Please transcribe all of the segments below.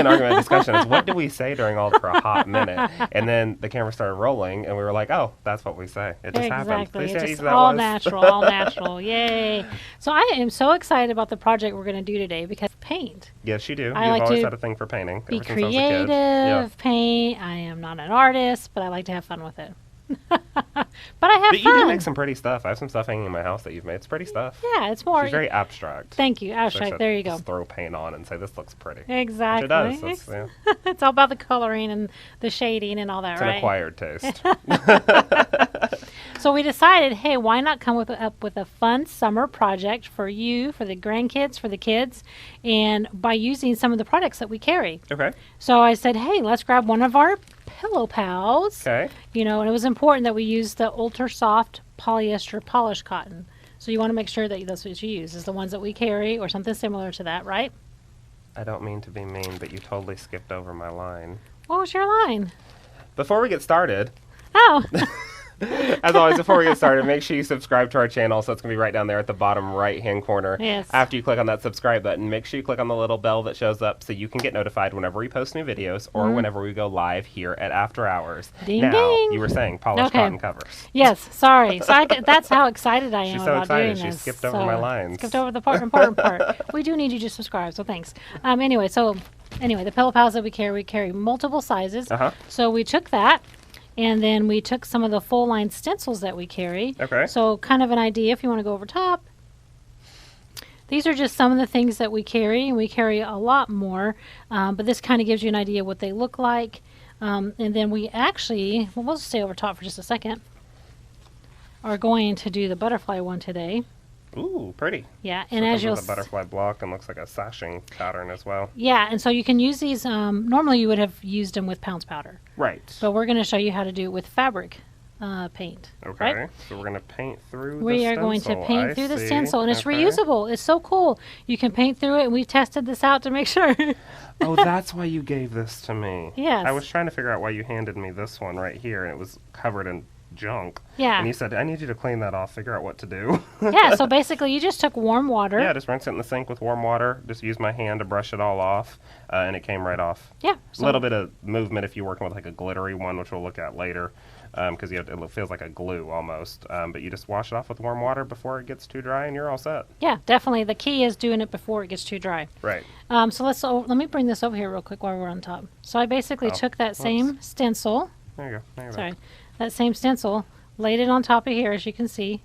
really an argument discussion is what do we say during all for a hot minute? And then the camera started rolling, and we were like, oh, that's what we say. It just happened. Exactly. It's just all natural, all natural. Yay. So I am so excited about the project we're going to do today because paint. Yes, you do. I You've like always to had a thing for painting. Be ever since I was a kid. creative, Yeah. paint. I am not an artist, but I like to have fun with it. But I have But fun. you do make some pretty stuff. I have some stuff hanging in my house that you've made. It's pretty stuff. Yeah, it's more. She's very abstract. Thank you, abstract. There you go. Just throw paint on and say, this looks pretty. Exactly. Which it does. That's, yeah. It's all about the coloring and the shading and all that, It's right? an acquired taste. So we decided, hey, why not come up with a fun summer project for you, for the grandkids, for the kids, and by using some of the products that we carry. Okay. So I said, hey, let's grab one of our Pillow Pals. Okay. You know, and it was important that we use the ultra soft polyester polished cotton. So you want to make sure that that's what you use, is the ones that we carry or something similar to that, right? I don't mean to be mean, but you totally skipped over my line. What was your line? Before we get started, Oh. as always, before we get started, make sure you subscribe to our channel. So it's going to be right down there at the bottom right-hand corner. Yes. After you click on that subscribe button, make sure you click on the little bell that shows up so you can get notified whenever we post new videos or whenever we go live here at After Hours. Ding, now, ding. you were saying polished Okay. cotton covers. Yes, sorry. So that's how excited I am She's so about excited, doing she this. skipped over my lines. Skipped over the important part. We do need you to subscribe, so thanks. Anyway, the Pillow Pals that we carry multiple sizes. Uh-huh. So we took that, and then we took some of the full line stencils that we carry. Okay. So kind of an idea if you want to go over top. These are just some of the things that we carry, and we carry a lot more, but this kind of gives you an idea what they look like. And then we actually, we'll stay over top for just a second, are going to do the butterfly one today. Ooh, pretty. Yeah, So and it as comes you'll with a butterfly block and looks like a sashing pattern as well. yeah, and so you can use these, normally you would have used them with pounce powder, Right. but we're going to show you how to do it with fabric paint. Okay. Right? So we're going to paint through We the are going to stencil. paint I through the see. stencil, and it's Okay. reusable. It's so cool. You can paint through it, and we've tested this out to make sure. Oh, that's why you gave this to me. Yes. I was trying to figure out why you handed me this one right here, and it was covered in junk. Yeah. And you said, I need you to clean that off, figure out what to do. Yeah, so basically you just took warm water. Yeah, just rinse it in the sink with warm water. Just use my hand to brush it all off, and it came right off. Yeah. A little bit of movement if you're working with like a glittery one, which we'll look at later, because it feels like a glue almost. But you just wash it off with warm water before it gets too dry, and you're all set. Yeah, definitely. The key is doing it before it gets too dry. Right. So let me bring this over here real quick while we're on top. So I basically took that same stencil. There you go. There you go. Sorry, that same stencil, laid it on top of here, as you can see,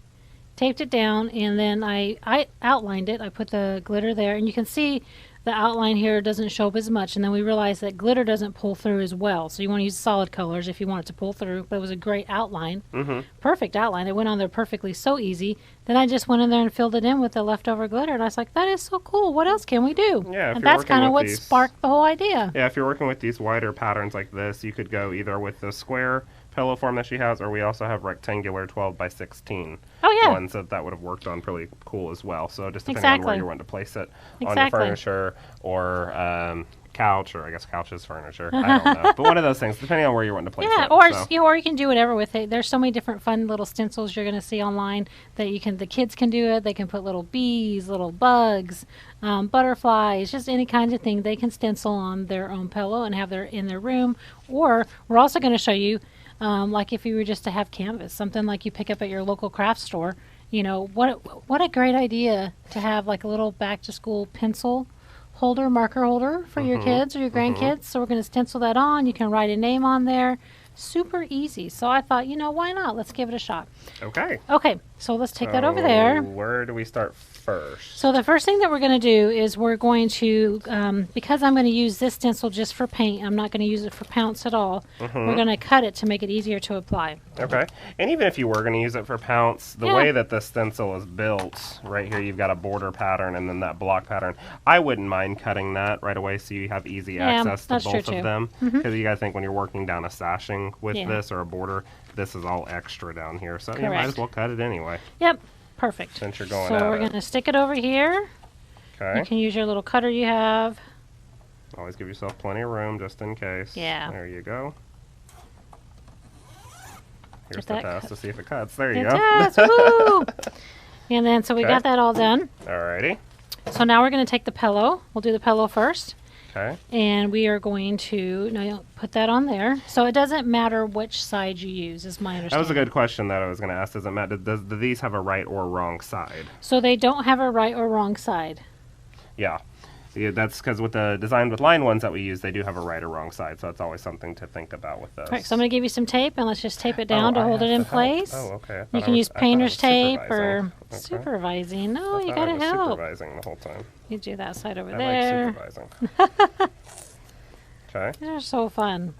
taped it down, and then I outlined it. I put the glitter there, and you can see the outline here doesn't show up as much, and then we realized that glitter doesn't pull through as well, so you want to use solid colors if you want it to pull through, but it was a great outline. Perfect outline. It went on there perfectly, so easy. Then I just went in there and filled it in with the leftover glitter, and I was like, that is so cool. What else can we do? Yeah, if and you're that's working kind of with what these- sparked the whole idea. Yeah, if you're working with these wider patterns like this, you could go either with the square pillow form that she has, or we also have rectangular 12 by 16 Oh, yeah. ones that would have worked on pretty cool as well. So just depending on where Exactly. you want to place it on your Exactly. furniture or couch, or I guess couch is furniture. I don't know, but one of those things, depending on where you want to place Yeah, it. or so. or you can do whatever with it. There's so many different fun little stencils you're going to see online that the kids can do it. They can put little bees, little bugs, butterflies, just any kind of thing they can stencil on their own pillow and have in their room. Or we're also going to show you, like if you were just to have canvas, something like you pick up at your local craft store. You know, what a great idea to have like a little back to school pencil holder, marker holder for your kids or your grandkids. So we're going to stencil that on. You can write a name on there. Super easy. So I thought, why not? Let's give it a shot. Okay. Okay, so let's take that over there. Where do we start first? So the first thing that we're going to do is we're going to, because I'm going to use this stencil just for paint, I'm not going to use it for pounce at all. We're going to cut it to make it easier to apply. Okay. And even if you were going to use it for pounce, the way that the stencil is built, right here you've got a border pattern and then that block pattern. I wouldn't mind cutting that right away so you have easy access to that's both true of too. them. Because you got to think when you're working down a sashing with Yeah. this or a border, this is all extra down here. So you might Correct. as well cut it anyway Yep, perfect. since you're going So at we're it. going to stick it over here. You Okay. can use your little cutter you have. Always give yourself plenty of room just in case. Yeah. There you go. Here's Get the that test cut. to see if it cuts. There you It go. does, woo! And then, so we Okay. got that all done. Alrighty. So now we're going to take the pillow. We'll do the pillow first. Okay. And we are going to put that on there. So it doesn't matter which side you use, is my understanding. That was a good question that I was going to ask. Does it matter? Do these have a right or wrong side? So they don't have a right or wrong side. Yeah. That's because with the Design with Line ones that we use, they do have a right or wrong side. So that's always something to think about with those. Correct. So I'm going to give you some tape, and let's just tape it down to hold it in place. Oh, okay. You can use painter's tape or Okay. supervising. No, you I got to was help. supervising the whole time. You do that side over I there. like supervising. Okay. These are so fun.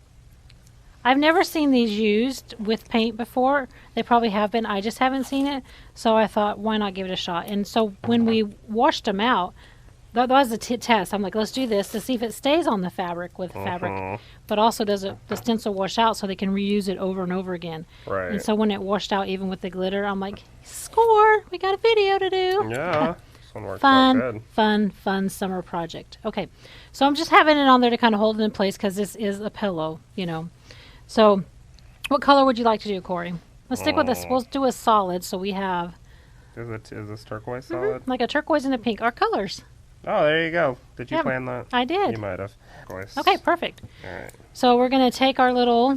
I've never seen these used with paint before. They probably have been. I just haven't seen it. So I thought, why not give it a shot? And so when we washed them out, that was a test. I'm like, let's do this to see if it stays on the fabric with fabric, but also does the stencil wash out so they can reuse it over and over again. Right. And so when it washed out, even with the glitter, I'm like, score! We got a video to do. Yeah. This one works out good. Fun summer project. Okay, so I'm just having it on there to kind of hold it in place because this is a pillow, So, what color would you like to do, Corey? Let's stick with this. We'll do a solid, so we have. Is this turquoise solid? Like a turquoise and a pink. Our colors. Oh, there you go. Did you plan that? I did. You might have. Turquoise. Okay, perfect. All right. So we're going to take our little,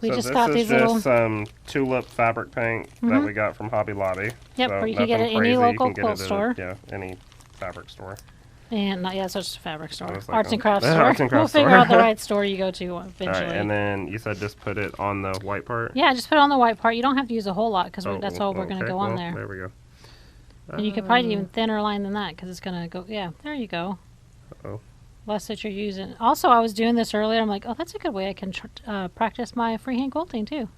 we So just this got is these just little, tulip fabric paint that we got from Hobby Lobby. Yep, So or you can get it nothing at any crazy. You local can get quilt it at store. any fabric store. And not, yeah, so it's just a fabric store. I was like, Arts and crafts store. Arts and We'll crafts figure store. out the right store you go to eventually. All right, and then you said just put it on the white part? Yeah, just put it on the white part. You don't have to use a whole lot because that's all we're going to okay, go on well, there. There we go. And you could probably do even thinner line than that because it's going to go, yeah, there you go. Uh-oh. Less that you're using. Also, I was doing this earlier. I'm like, oh, that's a good way I can practice my freehand quilting too.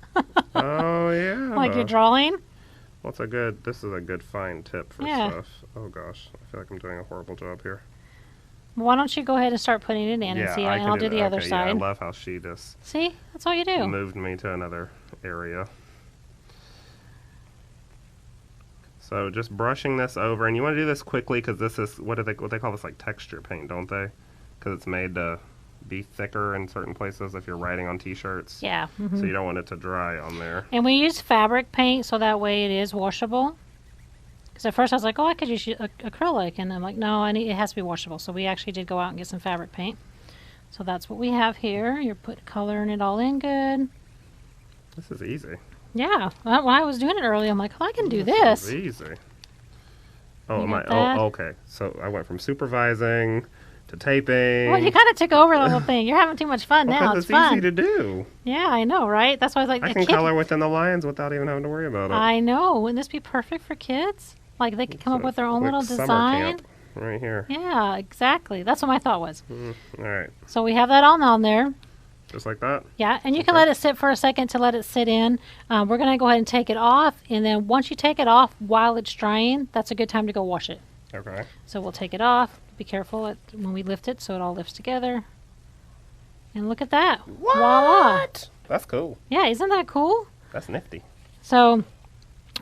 Oh, yeah. Like you're drawing. This is a good fine tip for stuff. Oh, gosh. I feel like I'm doing a horrible job here. Why don't you go ahead and start putting it in and see, and I'll do the other side. Yeah, I love how she just See? That's all you do. moved me to another area. So just brushing this over, and you want to do this quickly because this is, what they call this, like texture paint, don't they? Because it's made to be thicker in certain places if you're writing on t-shirts. Yeah. So you don't want it to dry on there. And we use fabric paint so that way it is washable. Because at first I was like, oh, I could use acrylic. And I'm like, no, it has to be washable. So we actually did go out and get some fabric paint. So that's what we have here. You're coloring it all in good. This is easy. Yeah. When I was doing it earlier, I'm like, oh, I can do this. This is easy. Oh, okay. So I went from supervising to taping. Well, you kind of took over the whole thing. You're having too much fun now. It's fun. Easy to do. Yeah, I know, right? That's why I was like, I can color within the lines without even having to worry about it. I know. Wouldn't this be perfect for kids? Like they could come up with their own little summer design. camp right here. Yeah, exactly. That's what my thought was. All right. So we have that on there. Just like that? Yeah, and you can let it sit for a second to let it sit in. We're going to go ahead and take it off. And then once you take it off while it's drying, that's a good time to go wash it. Okay. So we'll take it off. Be careful when we lift it so it all lifts together. And look at that. What? Voila. That's cool. Yeah, isn't that cool? That's nifty. So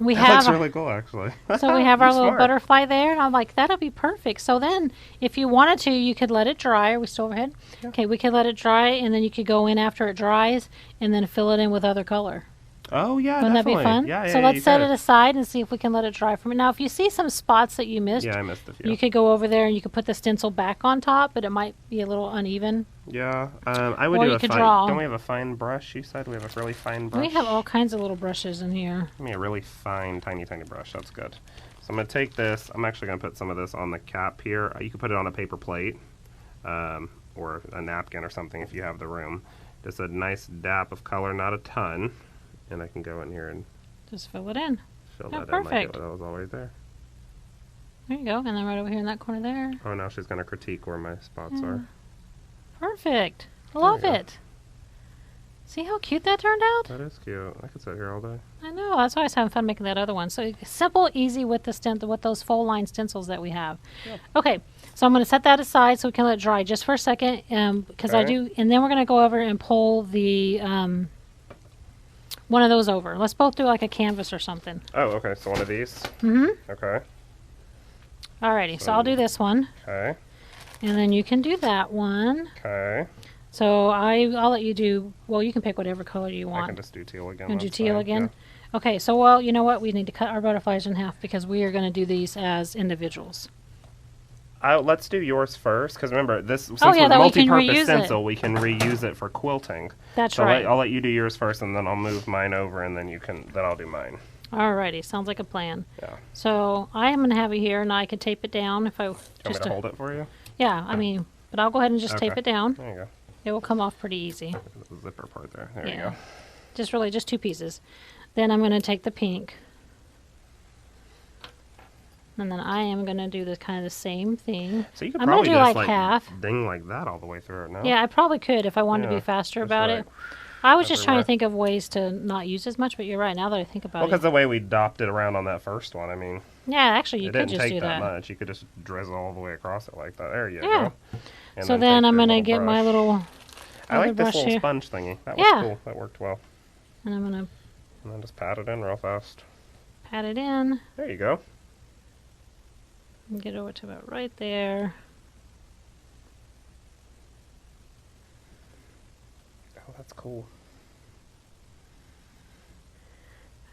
we have That's really cool, actually. So we have our You're little smart. butterfly there, and I'm like, that'll be perfect. So then, if you wanted to, you could let it dry. Are we still overhead? Yeah. Okay, we could let it dry, and then you could go in after it dries, and then fill it in with other color. Oh, yeah, Wouldn't definitely. that be fun? Yeah, so you let's set could. it aside and see if we can let it dry from it. Now, if you see some spots that you missed, Yeah, I missed a few. you could go over there and you could put the stencil back on top, but it might be a little uneven. Yeah, I would Or do you a could fine. draw. Don't we have a fine brush? You said we have a really fine brush. We have all kinds of little brushes in here. Give me a really fine, tiny brush. That's good. So I'm going to take this. I'm actually going to put some of this on the cap here. You can put it on a paper plate or a napkin or something if you have the room. Just a nice dap of color, not a ton. And I can go in here and Just fill it in. fill Oh, that perfect. in like that was always there. There you go. And then right over here in that corner there. Oh, now she's going to critique where my spots are. Perfect. Love you go. it. See how cute that turned out? That is cute. I could sit here all day. I know. That's why I was having fun making that other one. So simple, easy with the with those full line stencils that we have. Yep. Okay, so I'm going to set that aside so we can let it dry just for a second, because Okay. and then we're going to go over and pull the one of those over. Let's both do like a canvas or something. Oh, okay. So one of these. Mm-hmm. Okay. Alrighty. So I'll do this one, Okay. and then you can do that one. Okay. So I'll let you do. Well, you can pick whatever color you want. I can just do teal again. And do that's teal fine, again? Okay, so well, you know what? We need to cut our butterflies in half because we are going to do these as individuals. Let's do yours first, because remember, this since yeah, we're that we can multi-purpose reuse it. stencil, we can reuse it for quilting. That's So right. I'll let you do yours first, and then I'll move mine over, and then then I'll do mine. Alrighty, sounds like a plan. Yeah. So I am gonna have it here, and I can tape it down if I Do you want me to hold it for you? Yeah, I mean, but I'll go ahead and just tape Okay. it down. There you go. It will come off pretty easy. The zipper part there. There you go. Just 2 pieces. Then I'm gonna take the pink, and then I am gonna do the kind of the same thing. So you could I'm gonna probably do just like half. ding like that all the way through it. No. Yeah, I probably could if I wanted to Yeah, be faster just about like it. I was just trying to everywhere. think of ways to not use as much, but you're right. Now that I think about Well, because it, the way we dopped it around on that first one, I mean, yeah, actually, you it could didn't just take do that that. much. You could just drizzle all the way across it like that. There you Yeah. go. And So take then I'm your gonna little get my brush. little I other like this brush little here. sponge thingy. That was Yeah. cool. That worked well. And I'm gonna And then just pat it in real fast. pat it in There you go. and get over to about right there. Oh, that's cool.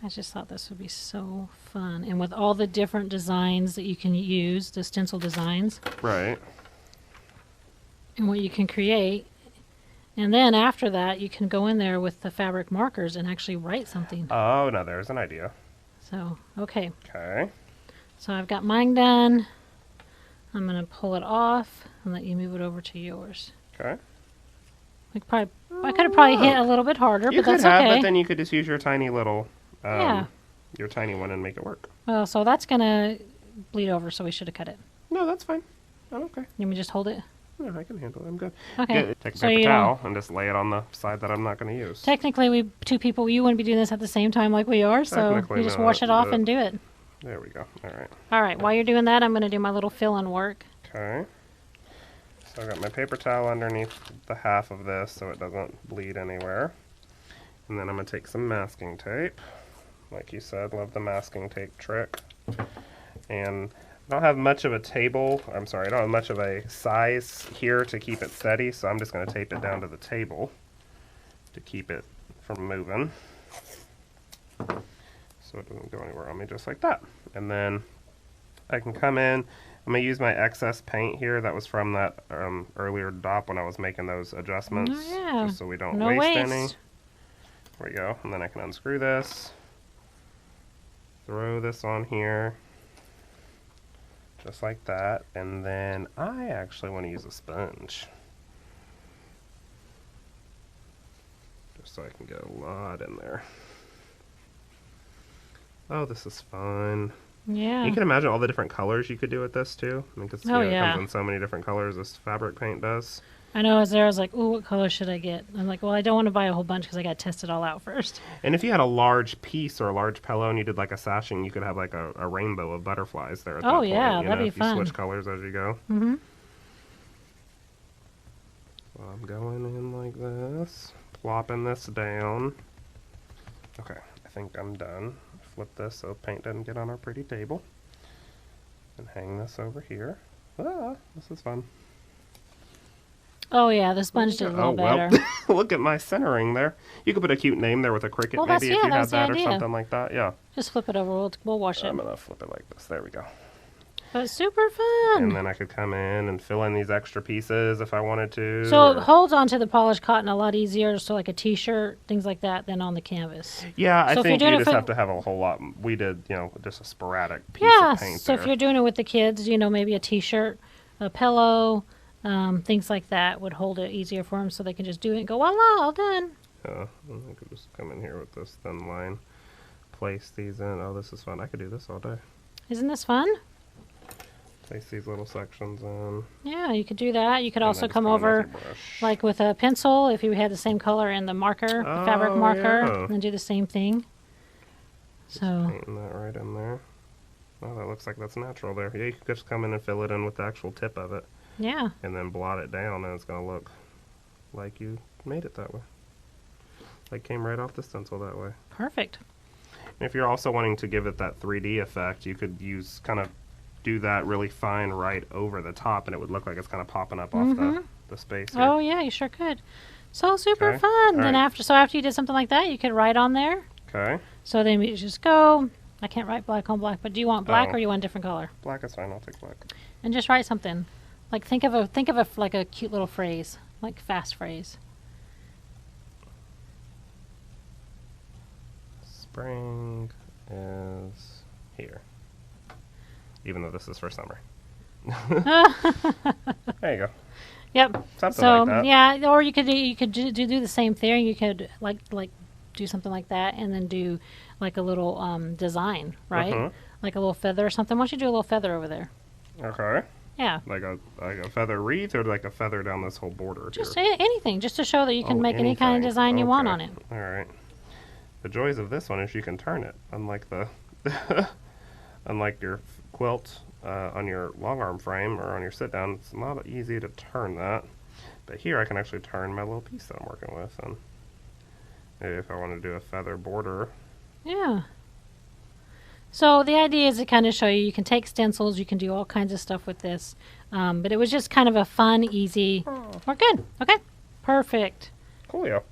I just thought this would be so fun. And with all the different designs that you can use, the stencil designs, Right. and what you can create. And then after that, you can go in there with the fabric markers and actually write something. Oh, now there's an idea. So, okay. Okay. So I've got mine done. I'm going to pull it off and let you move it over to yours. Okay. I could have probably hit a little bit harder, You but could that's have, okay. but then you could just use your tiny little, Yeah. your tiny one and make it work. Well, so that's going to bleed over, so we should have cut it. No, that's fine. I'm okay. Let me just hold it. Yeah, I can handle it. I'm good. Okay. Take a So paper you towel and just lay it on the side that I'm not going to use. Technically, we 2 people, you wouldn't be doing this at the same time like we are, so Technically, you just no, wash it off and do it. There we go. All right. All right, while you're doing that, I'm going to do my little fill-in work. Okay. So I got my paper towel underneath the half of this so it doesn't bleed anywhere. And then I'm going to take some masking tape. Like you said, love the masking tape trick. And I don't have much of a table, I don't have much of a size here to keep it steady, so I'm just going to tape it down to the table to keep it from moving. So it doesn't go anywhere on me, just like that. And then I can come in, I'm going to use my excess paint here that was from that earlier dop when I was making those adjustments. Oh, yeah. Just so we don't No waste any. waste. There we go. And then I can unscrew this, throw this on here, just like that. And then I actually want to use a sponge, just so I can get a lot in there. Oh, this is fun. Yeah. You can imagine all the different colors you could do with this too. I mean, 'cause, Oh, it yeah. comes in so many different colors, this fabric paint does. I know I was like, ooh, what color should I get? I'm like, well, I don't want to buy a whole bunch because I got to test it all out first. And if you had a large piece or a large pillow and you did like a sashing, you could have like a rainbow of butterflies there at that Oh, point. yeah, You that'd know, be if fun. you switch colors as you go. Mm-hmm. So I'm going in like this, plopping this down. Okay, I think I'm done. Flip this so paint doesn't get on our pretty table. And hang this over here. Ah, this is fun. Oh, yeah, the sponge did a little better. Look at my centering there. You could put a cute name there with a cricket Well, maybe that's- if yeah, you that had was the that or idea. something like that. Yeah. Just flip it over. We'll wash it. I'm going to flip it like this. There we go. But super fun. And then I could come in and fill in these extra pieces if I wanted to. So it or- holds onto the polished cotton a lot easier, so like a t-shirt, things like that, than on the canvas. Yeah, I So if think you're you doing it just for- have to have a whole lot. We did, just a sporadic piece Yeah, of paint so there. if you're doing it with the kids, maybe a t-shirt, a pillow, things like that would hold it easier for them so they can just do it and go, voila, all done. Yeah, and I could just come in here with this thin line, place these in. Oh, this is fun. I could do this all day. Isn't this fun? Place these little sections in. Yeah, you could do that. You could and also then just come go in with over your brush. like with a pencil if you had the same color and the marker, the fabric Oh, marker, yeah. and do the same thing. Just So, painting that right in there. Oh, that looks like that's natural there. Yeah, you could just come in and fill it in with the actual tip of it. yeah. And then blot it down, and it's going to look like you made it that way. Like came right off the stencil that way. Perfect. And if you're also wanting to give it that 3D effect, you could do that really fine right over the top, and it would look like it's kind of popping up off the space here. Oh, yeah, you sure could. So super Okay. fun. All Then right. after you did something like that, you could write on there. Okay. So then you just go, I can't write black on black, but do you want black Oh. or you want a different color? Black is fine. I'll take black. And just write something. Like think of a like a cute little phrase, like fast phrase. Spring is here. Even though this is for summer. There you go. Yep. Something So like that. yeah, or you could do the same thing. You could like do something like that, and then do like a little design, right? Mhm. Like a little feather or something. Why don't you do a little feather over there? Okay. Yeah. Like a feather wreath or like a feather down this whole border Just here? anything, just to show that you can Oh, make any kind of anything. design you want Okay. on it. All right. The joys of this one is you can turn it, unlike the unlike your quilt on your long arm frame or on your sit down. It's not easy to turn that, but here I can actually turn my little piece that I'm working with, and maybe if I want to do a feather border. Yeah. So the idea is to kind of show you can take stencils, you can do all kinds of stuff with this, but it was just kind of a fun, easy. We're good. Okay. Perfect. Coolio.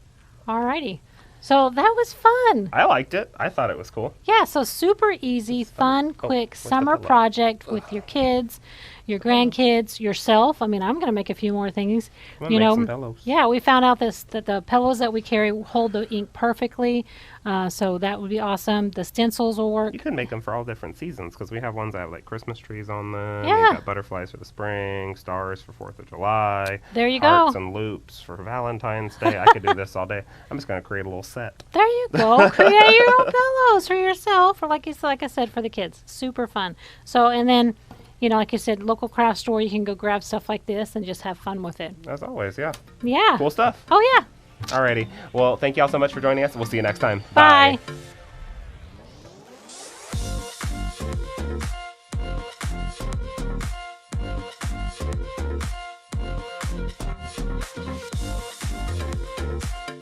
Alrighty. So that was fun. I liked it. I thought it was cool. Yeah, so super easy, fun, Oh, quick where's the summer pillow? project with your kids, your grandkids, yourself. I mean, I'm going to make a few more things. I'm gonna You make know, some pillows. yeah, we found out that the pillows that we carry hold the ink perfectly, so that would be awesome. The stencils will work. You can make them for all different seasons because we have ones that have like Christmas trees on them. Yeah. You've got butterflies for the spring, stars for 4th of July. There you hearts go. and loops for Valentine's Day. I could do this all day. I'm just going to create a little set. There you go. Create your own pillows for yourself, or like I said, for the kids. Super fun. So, and then, like you said, local craft store, you can go grab stuff like this and just have fun with it. As always, yeah. Yeah. Cool stuff. Oh, yeah. Alrighty. Well, thank you all so much for joining us. We'll see you next time. Bye.